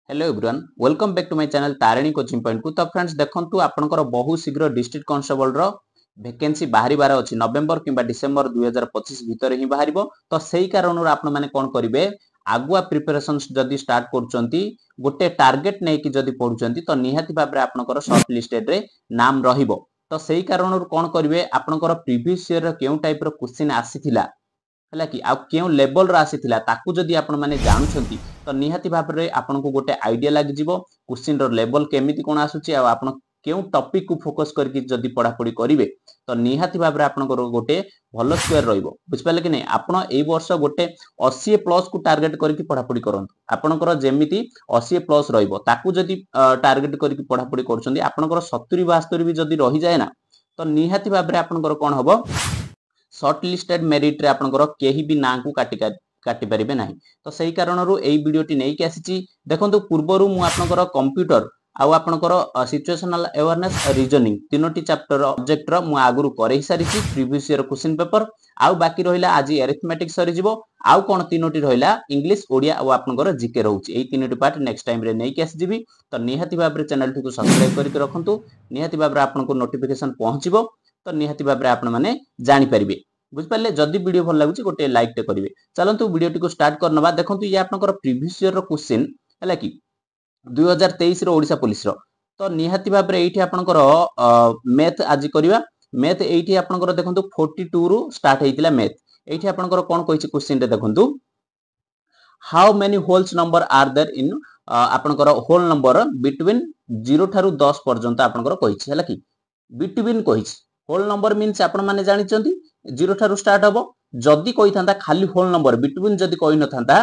Hello everyone welcome back to my channel Tarini coaching point को। तो friends देखंतु आपनकर बहुत शीघ्र डिस्ट्रिक्ट कांस्टेबल रो वैकेंसी बाहरी बार अछि नवेम्बर किबा डिसेंबर 2025 भीतर ही बाहरिबो। तो सेही कारणर आपण माने कोन करिवे आगुआ प्रिपरेशंस जदी स्टार्ट करचंती गोटे टार्गेट नै कि जदी पढुचंती तो निहाती भाबरे आपनकर शॉर्ट लिस्टेड रे नाम रहिबो। तो सेही कारणर कोन करिवे आपनकर प्रीवियस ईयर रो केउ टाइप रो क्वेश्चन आसीथिला हला कि आ केउ लेवल रा आसीथिला ताकू जदी आपण माने जानुछंती तो निहाती भाबरे आपन को गोटे आइडिया लागि जिवो क्वेश्चन रो लेवल केमिति कोन आसुची आ आपण केउ टॉपिक को फोकस करके जदी पढा पढी करिवे तो निहाती भाबरे आपण को गोटे भलो स्क्वायर रहिबो। बुझ पाले कि नै आपण एई वर्ष गोटे 80 प्लस को टार्गेट करके पढा पढी करंतु आपनकर जेमिति 80 प्लस रहिबो ताकू जदी टार्गेट करके पढा पढी करछंदी आपनकर 70 72 भी जदी रहि जाय ना तो निहाती भाबरे आपनकर कोन हबो शॉर्ट लिस्टेड मेरिट रे आपनकर केही भी ना को काटी परिबे नाही। तो सही कारणरू एई वीडियोटी नै कि आसीची देखंतु पूर्वरु मु आपनकर कंप्यूटर आउ आपनकर सिचुएशनल अवेयरनेस रीजनिंग तीनोटी चैप्टर ऑब्जेक्ट रो मु आगुरु करे सारिची प्रीवियस ईयर क्वेश्चन पेपर आउ बाकी रहिला आज अरिथमेटिक सरी जिवो आउ कोन तीनोटी रहिला इंग्लिश ओडिया आउ आपनकर जीके रहउची एई तीनोटी पार्ट नेक्स्ट टाइम रे नै कि आसी जिवि। तो निहाती भाबरे चैनल को सब्सक्राइब करके रखंतु निहाती भाबरे आपनको नोटिफिकेशन पहुंचीबो तो निहाती भाबरे आपण माने जानि परिबे। बुझ पाले जदी वीडियो भल लागुची गोटे लाइक टे करिवे। चलंतु वीडियो टी को स्टार्ट करनबा। देखंतु ये आपनकर प्रीवियस ईयर रो क्वेश्चन हला कि 2023 रो ओडिसा पुलिस रो तो निहाती भाबरे एठी आपनकर मैथ आज करिवा मैथ एठी आपनकर देखंतु 42 रो स्टार्ट हेतिला मैथ एठी आपनकर कोन कहिछि क्वेश्चन रे देखंतु how many wholes number are there in आपनकर होल नंबर बिटवीन 0 थारु 10 पर्यंत आपनकर कहिछि हला कि बिटवीन कहिछि होल नंबर मीन्स आपण माने जानि चंती 0 थारु स्टार्ट हबो जदी कहि थांदा खाली होल नंबर बिटवीन जदी कहि न थांदा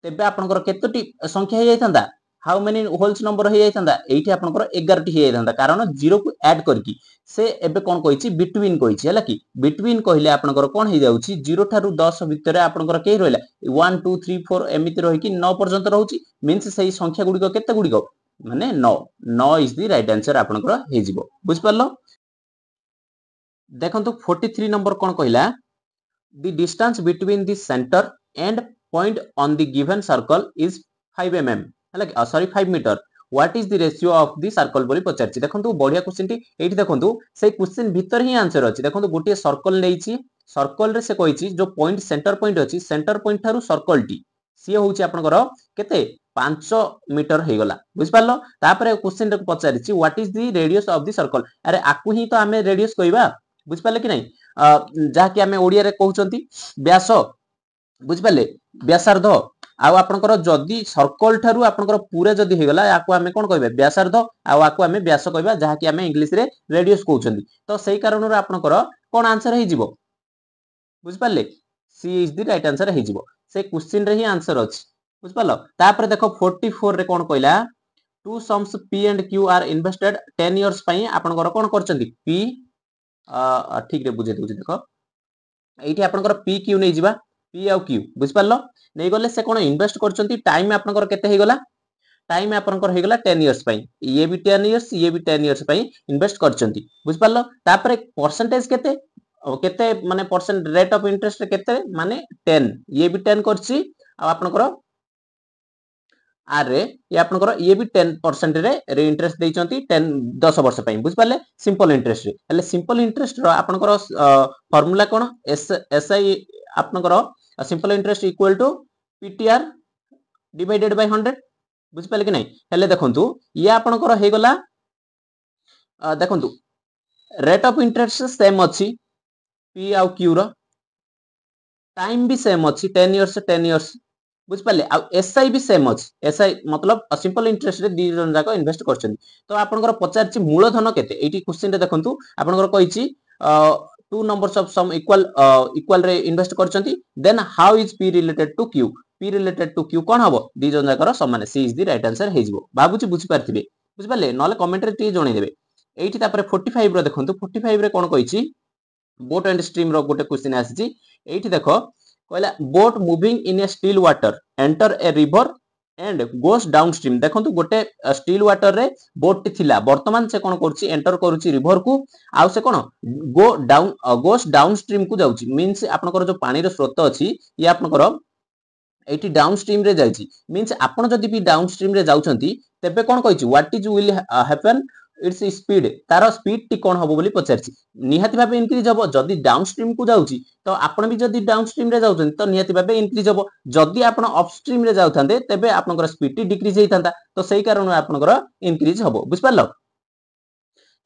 तेबे आपनकर केतोटी संख्या हे जाय थांदा हाउ मेनी होल्स नंबर हे जाय थांदा एठी आपनकर 11 टी हे जाय थांदा कारण 0 को ऐड करकी से एबे कोन कहिछि बिटवीन कहिछि हला कि बिटवीन कहिले आपनकर कोन हे जाउछि 0 थारु 10 भितरे आपनकर के रहला 1 2 3 4 एमिति रहि कि 9 पर्यंत रहउछि मीन्स सही संख्या गुडी को केते गुडी को माने 9 इज द राइट आंसर आपनकर हे जिवो। बुझ परलो। देखंतु 43 नंबर कोन कहिला the distance between the center and point on the given circle is 5 mm हला sorry 5 metre what is the ratio of the circle बोली पचारछि। देखंतु बढ़िया क्वेश्चन टी एठी देखंतु से क्वेश्चन भीतर ही आंसर अछि। देखंतु गोटे सर्कल नेइछि सर्कल रे से कहिछि जो पॉइंट सेंटर पॉइंट अछि सेंटर पॉइंट थारु सर्कल टी सी होउछि आपनकर केते 5 मीटर हे गला। बुझ पालो तापरे क्वेश्चन रे पचारछि what is the radius of the circle अरे आकु ही तो हमें रेडियस कहबा बुझ पाले कि नै जहा कि हमें ओडिया रे कहउचंती व्यास बुझ पाले व्यासार्ध आ आपनकर जदी सर्कल थारु आपनकर पूरा जदी हे गला याकु हमें कोन कहबे व्यासार्ध आ याकु हमें व्यास कहबा जहा कि हमें इंग्लिश रे रेडियस कहउचंती। तो सेही कारणर आपनकर कोन आंसर हे जिवो बुझ पाले C is the right answer हे जिवो से क्वेश्चन रे ही आंसर अछि। बुझ पालो तापर देखो 44 रे कोन कहला two sums p and q are invested 10 years पई आपनकर कोन करचंती p ठीक रे बुझे दउछि देखो एठी आपनकर p q नै जिबा p आ q बुझ पालो नै गले से कोन इन्वेस्ट करचंती टाइम आपनकर केते हे गला टाइम आपनकर हे गला 10 इयर्स पई ये भी 10 इयर्स ये भी 10 इयर्स पई इन्वेस्ट करचंती। बुझ पालो तापर परसेंटेज केते केते माने परसेंट रेट ऑफ इंटरेस्ट केते माने 10 ये भी 10 करछि आ आपनकर आर रे ये आपनकर ये भी 10% रे इंटरेस्ट देइचंती 10 वर्ष पई। बुझ पाले सिंपल इंटरेस्ट रे हले सिंपल इंटरेस्ट रो आपनकर फार्मूला कोन एसआई आपनकर simple interest equal to PTR divided by 100। बुझ पाले कि नै हले देखंतु ये आपनकर हे गला देखंतु रेट ऑफ इंटरेस्ट सेम अछि पी आ क्यू रो टाइम भी सेम अछि 10 इयर्स बुझ पाले आ एसआई भी सेम अछि एसआई मतलब सिंपल इंटरेस्ट रे दी जन जाको इन्वेस्ट करछन। तो आपनकर पचारछि मूलधन केते एठी क्वेश्चन रे देखंतु आपनकर कहिछि two numbers of sum equal रे इन्वेस्ट करछंती then how is p related to q कोन हबो दी जन जाकर समान C is the right answer हे जिवो बाबूची बुझि पारथिबे। बुझ पाले नले कमेंट रे टी जणै देबे। एठी तापर 45 रो देखंतु 45 रे कोन कहिछि बोट एंड स्ट्रीम रो गोटे क्वेश्चन आसीछि एठी देखो कहला boat moving in A still water enter a river and goes down stream. देखंतु गोटे स्टिल वाटर रे बोट टी थिला वर्तमान से कोन करछि एंटर करूछि रिवर को आ से कोन गोस डाउन स्ट्रीम को जाउछि मींस आपनकर जो पानी रो स्रोत अछि ये आपनकर एटी डाउनस्ट्रीम रे जाइछि मींस आपण जदि भी डाउनस्ट्रीम रे जाउछंती तेबे कोन कहिछि what is will happen its speed तार स्पीड टी कोन हबो बोली पचारछि निहाती भाबे इंक्रीज हबो जदि डाउनस्ट्रीम को जाउछि तो आपण भी जदि डाउनस्ट्रीम रे जाउछंती तो निहाती भाबे इंक्रीज हबो जदि आपण अपस्ट्रीम रे जाउथांते तेबे आपनकर स्पीड टी डिक्रीज हेइतांता तो सेही कारण आपनकर इंक्रीज हबो बुझ पारलो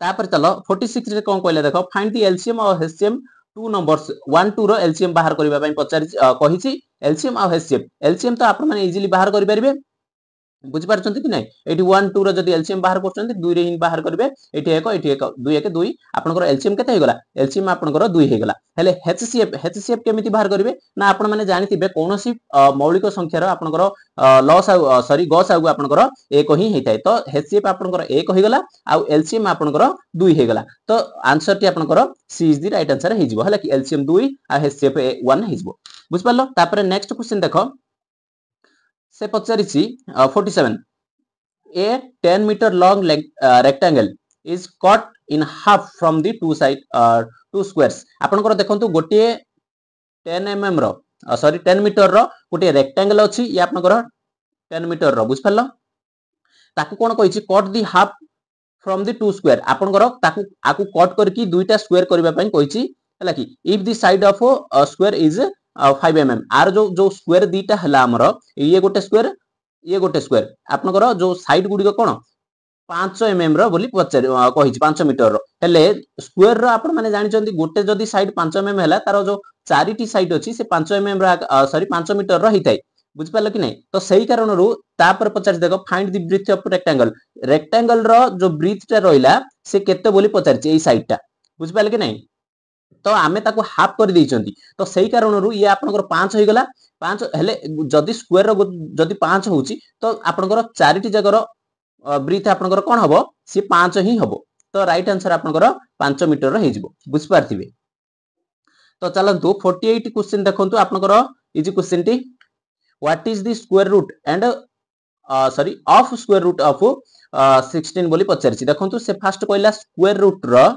तापर चलो 46 रे कोन कहले देखो फाइंड द एलसीएम और एचसीएम टू नंबर्स 1 2 रो एलसीएम बाहर करबा पई पचारि कहिछि एलसीएम और एचसीएम एलसीएम तो आपण माने इजीली बाहर करि परिबे बुझी पारछंती कि नै एठी 1 2 रो जदी एलसीएम बाहर करछंती 2 रे ही बाहर करबे एठी 1 2 1 2 आपनकर एलसीएम केते हेगला एलसीएम आपनकर 2 हेगला हेले एचसीएफ केमिति बाहर करबे ना आपण माने जानिथिबे कोनोसी मौलिक संख्यार आपनकर लॉस सॉरी गॉस आगु आपनकर 1 ही हेताय तो एचसीएफ आपनकर 1 हेगला आ एलसीएम आपनकर 2 हेगला तो आंसर टी आपनकर सी इज द राइट आंसर हेजिबो हला कि एलसीएम 2 आ एचसीएफ 1 हेजिबो बुझ पारलो तापर नेक्स्ट क्वेश्चन देखो से पचारिछि 47 a 10 meter long rectangle is cut in half from the two squares आपनकर देखंतु गोटे 10 mm रो सॉरी 10 मीटर रो गोटे रेक्टेंगल अछि या आपनकर 10 मीटर रो बुझ पारलो ताकू कोन कहिछि cut the half from the two square आपनकर ताकू आकू कट करकी दुईटा स्क्वायर करबा पई कहिछि हला कि if the side of a square is 5 mm आर जो स्क्वायर दीटा हला हमर ये गोटे स्क्वायर आपनकर जो साइड गुडी को कोन 5 mm रो बोली पचार कहिछि 5 मीटर रो हेले स्क्वायर रो आपण माने जानि चंदी गोटे जदी साइड 5 mm हला तारो जो चारिटी साइड अछि से 5 mm रो सॉरी 5 मीटर रो हिताय बुझ पालो कि नै तो सही कारण रो तापर पचार देखो find the breadth of rectangle रो जो ब्रीथ टा रोइला से केते बोली पचारछि एई साइड टा बुझ पालो कि नै तो आमे ताको हाफ कर दैछंती तो सही कारण रो ये आपनकर 5 होई गला 5 हेले जदी स्क्वायर रो जदी 5 होउची तो आपनकर चारिटी जगर ब्रीथ आपनकर कोन हबो से 5 ही हबो तो राइट आंसर आपनकर 5 मीटर रो हेजिबो बुझ पारथिबे तो चलंतु 48 क्वेश्चन देखंतु आपनकर इजी क्वेश्चन टी what is the square root and sorry of square root of 16 बोली पचारछि देखंतु से फर्स्ट कहला स्क्वायर रूट रो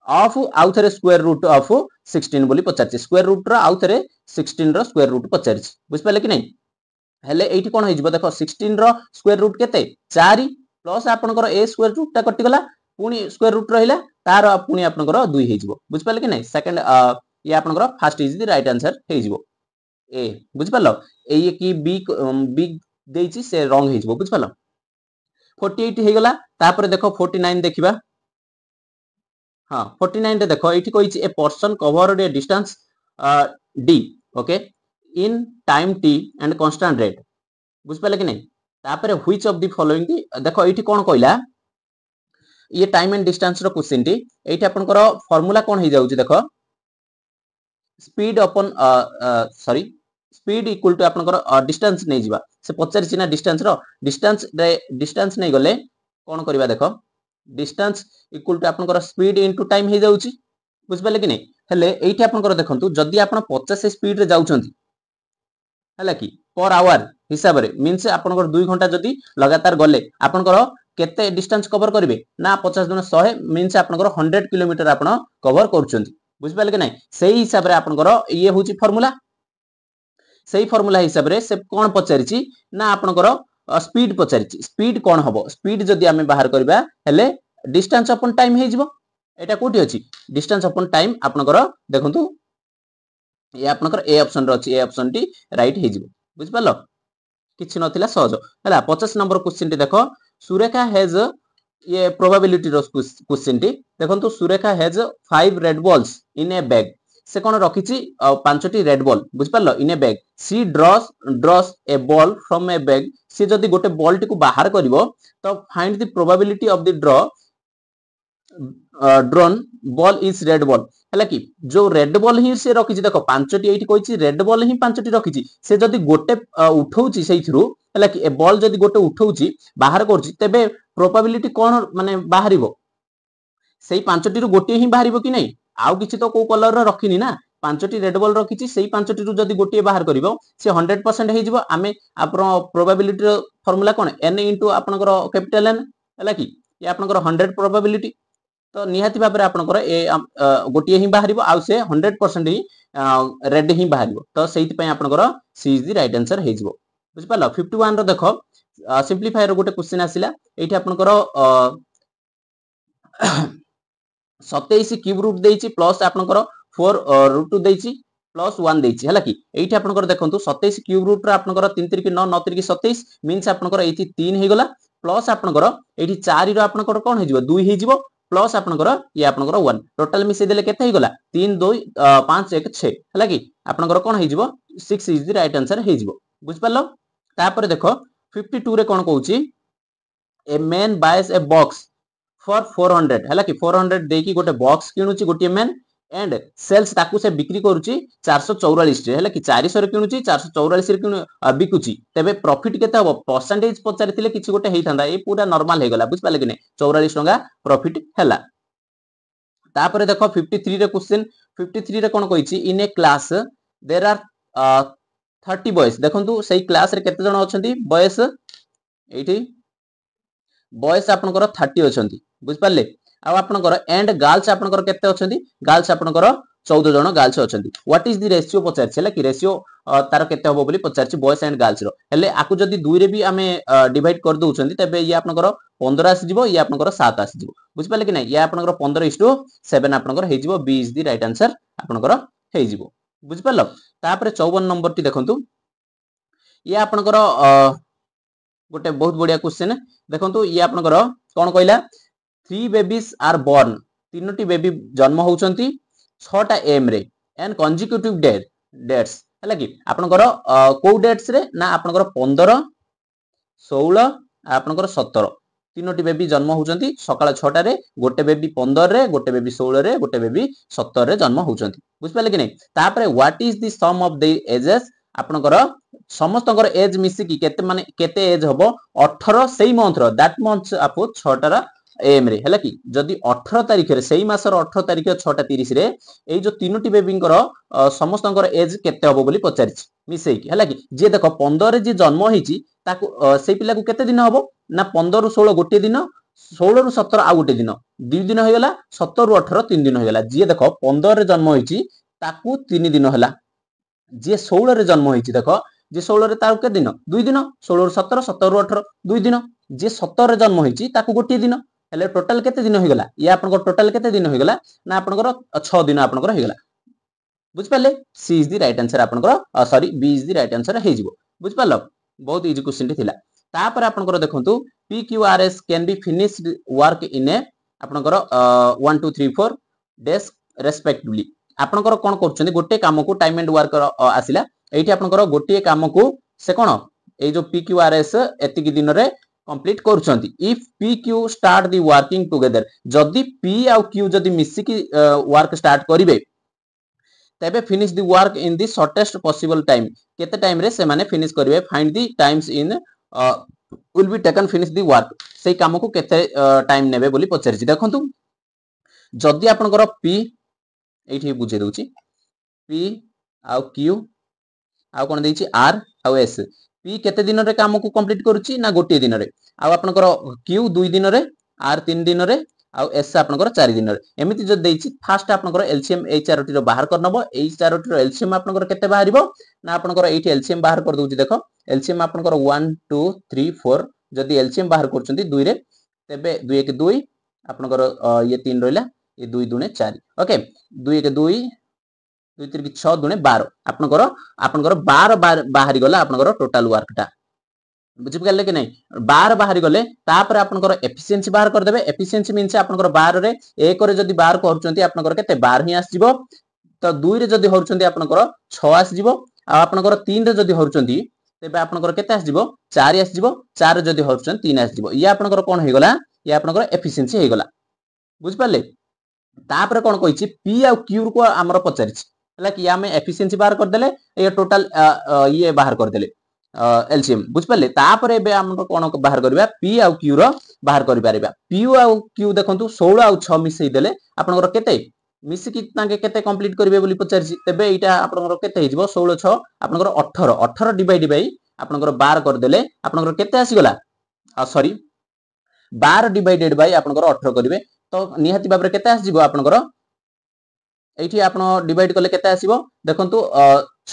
ऑफ आउ थरे स्क्वायर रूट ऑफ 16 बोली पचारछि स्क्वायर रूट रो आउ थरे 16 रो स्क्वायर रूट पचारछि बुझ पाले कि नै हेले एठी कोन होइजबो देखो 16 रो स्क्वायर रूट केते 4 प्लस आपनकर ए स्क्वायर रूट ता कटि गला पुनी स्क्वायर रूट रहिला तार पुनी आपनकर 2 हेइजबो बुझ पाले कि नै सेकंड ये आपनकर first is the right answer हेइजबो ए बुझ पालो ए की बी देइछि से रॉन्ग हेइजबो बुझ पालो 48 हे गला तापर देखो 49 देखिबा हाँ 49 रे देखो एठी कहिछि a person covered a distance d okay in time t and constant rate बुझ पाले कि नै तापर व्हिच ऑफ द फॉलोइंग देखो एठी कोन कहला ये टाइम एंड डिस्टेंस रो क्वेश्चन टी एठी आपनकर फार्मूला कोन हे जाउछि देखो स्पीड अपन सॉरी स्पीड इक्वल टू आपनकर डिस्टेंस नै जिबा से पचारिछि ना डिस्टेंस नै गले कोन करबा देखो डिस्टेंस इक्वल टू आपनकर स्पीड इनटू टाइम हे जाउछि बुझ पाले कि नै हेले एठी आपनकर देखंतु जदी आपन 50 स्पीड रे जाउछंती हला कि पर आवर हिसाब रे मींस आपनकर 2 घंटा जदी लगातार गले आपनकर केते डिस्टेंस कवर करिवे ना 50 गुना 100 मींस आपनकर 100 किलोमीटर आपन कवर करछंती बुझ पाले कि नै सेही हिसाब रे आपनकर ये होछि फार्मूला सेही फार्मूला हिसाब रे से कोन पचारिछि ना आपनकर स्पीड पचारिछि स्पीड कोन हबो स्पीड जदी आमे बाहर करबा हेले डिस्टेंस अपन टाइम हे जिवो एटा कोठी अछि डिस्टेंस अपन टाइम आपनकर देखंतु ये आपनकर ए ऑप्शन रो अछि ए ऑप्शन टी राइट हे जिवो बुझ पालो किछि नथिला सहज हला 50 नंबर क्वेश्चन टी देखो सुरेखा हैज ये प्रोबेबिलिटी रो क्वेश्चन टी देखंतु Surekha has 5 red balls in a bag से कोन रखिछि 5टी रेड बॉल बुझ पालो in a bag she draws a ball from a bag से जदी गोटे बॉल टी को बाहर करिवो तो find the probability of the drawn ball is red ball हला कि जो रेड बॉल ही से रखिछि देखो 5टी एठी कहिछि रेड बॉल ही 5टी रखिछि से जदी गोटे उठौछि सेइथरु हला कि ए बॉल जदी गोटे उठौछि बाहर करछि तबे प्रोबेबिलिटी कोन माने बाहरिबो सेही 5टी रु गोटे ही बाहरिबो कि नै आउ किछि तो को कलर रो रखिनी ना 5टी रेड बॉल रखिछि सेही 5टी रु जदी गोटे बाहर करिवो से 100% हे जिवो आमे आपन प्रोबेबिलिटी रो फार्मूला कोन n * आपनकर कैपिटल n हला कि ये आपनकर 100 प्रोबेबिलिटी तो निहाती भाबरे आपनकर ए गोटे ही बाहरिबो आउ से 100% ही रेड ही बाहर तो से सी इज द राइट आंसर हो बुझिपाल 51 रो देख सिंप्लीफायर गोटे क्वेश्चन आसिला एठी आपनकर 27 क्यूब रूट देछि प्लस आपनकर 4 रूट 2 देछि प्लस 1 देछि हला कि एठी आपनकर देखंतु 27 क्यूब रूट रा आपनकर 3 3 9 9 3 27 मींस आपनकर एठी 3 हे गला प्लस आपनकर एठी 4 रो आपनकर कोन हे जिवो 2 हे जिवो प्लस आपनकर ये आपनकर 1 टोटल मिसे देले केते हे गला 3 2 5 1 6 हला कि आपनकर कोन हे जिवो 6 इज द राइट आंसर हे जिवो बुझ पालो तापर देखो 52 रे कोन कहूची a man buys a box for 400 हला कि 400 देकी गोटे बॉक्स किनुची गोटे मैन एंड सेल्स ताकू से बिक्री करूची 444 रे हला कि 400 रे किनुची 444 रे किनु बिकुची तबे प्रॉफिट केते हबो परसेंटेज पचारिथिले किछि गोटे हेइथांदा ए पूरा नॉर्मल हे गला बुझ पाले कि नै 44 टका प्रॉफिट हला तापर देखो 53 रे क्वेश्चन 53 रे कोन कहिची इन ए क्लास देयर आर 30 बॉयज देखंतु सेही क्लास रे केते जण अछंती बॉयज एठी बॉयज आपनकर 30 अछंती बुझ पाले आ आपनकर एंड गर्ल्स आपनकर केते अछंती गर्ल्स आपनकर 14 जण गर्ल्स अछंती व्हाट इज द रेशियो पचार छला कि रेशियो तार केते होबो बोली पचार छि बॉयज एंड गर्ल्स रो हेले आकु जदी 2 रे भी हमें डिवाइड कर दउछंती तबे ये आपनकर 15 आसी जिवो ये आपनकर 7 आसी जिवो बुझ पाले कि नै ये आपनकर 15:7 आपनकर हे जिवो B is the right answer आपनकर हे जिवो बुझ पालो तापर 54 नंबर टी देखंतु ये आपनकर गोटे बहुत बढ़िया क्वेश्चन देखंतु ये आपनकर कोन कहला 3 बेबीज आर बोर्न तीनोटी बेबी जन्म होउचंती 6टा एम रे एंड कंसेक्यूटिव डेट्स हला कि आपनकर को डेट्स रे ना आपनकर 15 16 आपनकर 17 तीनोटी बेबी जन्म होउचंती सकाळ 6टा रे गोटे बेबी 15 रे गोटे बेबी 16 रे गोटे बेबी 17 रे जन्म होउचंती बुझ पाले कि नै तापरे what is the sum of the ages आपनकर समस्तकर एज मिसी की केते माने केते एज होबो 18 सेही मंथ रो दैट मंथ आपो 6टा रा एम रे हला कि जदी 18 तारिख रे सेही मासर 18 तारिख 6टा 30 रे एई जो तीनोटी बेबींकर समस्तकर एज केते होबो बोली पचारिछि मिसेई की हला कि जे देखो 15 रे जे जन्म हिची ताकू सेही पिला को केते दिन होबो ना 15 रु 16 गोटे दिन 16 रु 17 आ गोटे दिन 2 दिन हो गेला 17 रु 18 3 दिन हो गेला जे देखो 15 रे जन्म हिची ताकू 3 दिन होला जे 16 रे जन्म हिची देखो जे 16 रे तार के दिन 2 दिन 16 रु 17 17 रु 18 2 दिन जे 17 रे जन्म हिची ताकू गोटे दिन हेले टोटल केते दिन हो गेला ये आपनकर टोटल केते दिन हो गेला ना आपनकर 6 दिन आपनकर हो गेला बुझ पाले C is the right answer आपनकर sorry B is the right answer हे जिवो बुझ पालो बहुत इजी क्वेश्चन थिला तापर आपनकर देखंतु P Q R S can be finished work in a आपनकर 1 2 3 4 डेज रेस्पेक्टिवली आपनकर कोन करछन्ती गोटे काम को टाइम एंड वर्क आसिला एठी आपनकर गोटे काम को से कोन ए जो पी क्यू आर एस एतिकी दिन रे कंप्लीट करछन्ती if P Q start the working together जदी पी आ क्यू जदी मिसी की वर्क स्टार्ट करिवे तबे finish the work in the shortest possible time केते टाइम रे से माने फिनिश करिवे find the times in will be taken finish the work सेही काम को केते टाइम नेबे बोली पचारिछि देखंतु जदी आपनकर पी एठी बुझे दउची पी आ क्यू आ कोन देछि आर आ एस पी केते दिन रे काम को कंप्लीट करूची ना गोटे दिन रे आ आपनकर क्यू 2 दिन रे आर 3 दिन रे आ एस आपनकर 4 दिन रे एमिति जो देछि फास्ट आपनकर एलसीएम ए चारोटी रो बाहर करनबो ए चारोटी रो एलसीएम आपनकर केते बाहरिबो ना आपनकर एठी एलसीएम बाहर कर दउची देखो एलसीएम आपनकर 1 2 3 4 जदी एलसीएम बाहर करचंती 2 रे तबे 2 1 2 आपनकर ये 3 रहला ये 2 दुने 4 ओके 2 1 2 2 3 6 दुने 12 आपनकर 12 बाहरी गला आपनकर टोटल वर्क टा बुझि गेले कि नै 12 बाहरी गले तापर आपनकर एफिशिएंसी बाहर कर देबे एफिशिएंसी मींस आपनकर 12 रे 1 रे जदी बाहर करचंती आपनकर केते 12 ही आस जिवो तो 2 रे जदी होरचंती आपनकर 6 आस जिवो आ आपनकर 3 रे जदी होरचंती तेबे आपनकर केते आस जिवो 4 आस जिवो 4 रे जदी होरचंती 3 आस जिवो ये आपनकर कोन हे गला ये आपनकर एफिशिएंसी हे गला बुझ पाले तापर कोन कहिछि पी आ क्यू को हमर पचारिछि हला कि हमें एफिशिएंसी बाहर कर देले ये टोटल ये बाहर कर देले एलसीएम बुझ पाले तापर एबे हम कोन बाहर करबा पी आ क्यू रो बाहर करि पारिबा पी आ क्यू देखंतु 16 आ 6 मिसई देले आपनकर केते मिसी कि तांके केते कंप्लीट करिवे बोली पचारछि तबे एटा आपनकर केते हिजबो 16 6 आपनकर 18 18 डिवाइड बाय आपनकर 12 कर देले आपनकर केते आसी गला सॉरी 12 डिवाइडेड बाय आपनकर 18 करिवे तो निहाती बाबरे केते आसी जिवो आपनकर एठी आपण डिवाइड कले केते आसीबो देखंतु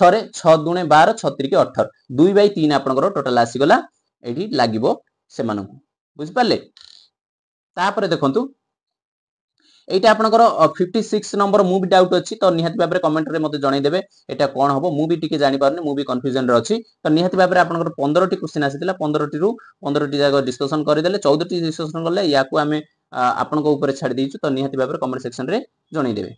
6 रे 6 दुणे 12 6 3 18 2/3 आपनकर टोटल आसी गला एठी लागिबो से मानकु बुझि पाले तापर देखंतु एटा आपनकर 56 नंबर मु भी डाउट अछि तो निहाती बाबरे कमेंट रे मते जणाई देबे एटा कोन हबो मु भी टिके जानि पारने मु भी कंफ्यूजन रे अछि तो निहाती बाबरे आपनकर 15 टी क्वेश्चन आसीतिला 15 टी रु 15 टी जागा डिस्कशन करि देले 14 टी डिस्कशन करले याकू हमें आपनको ऊपर छाडी देइछु तो निहाती बाबरे कमेंट सेक्शन रे जणाई देबे।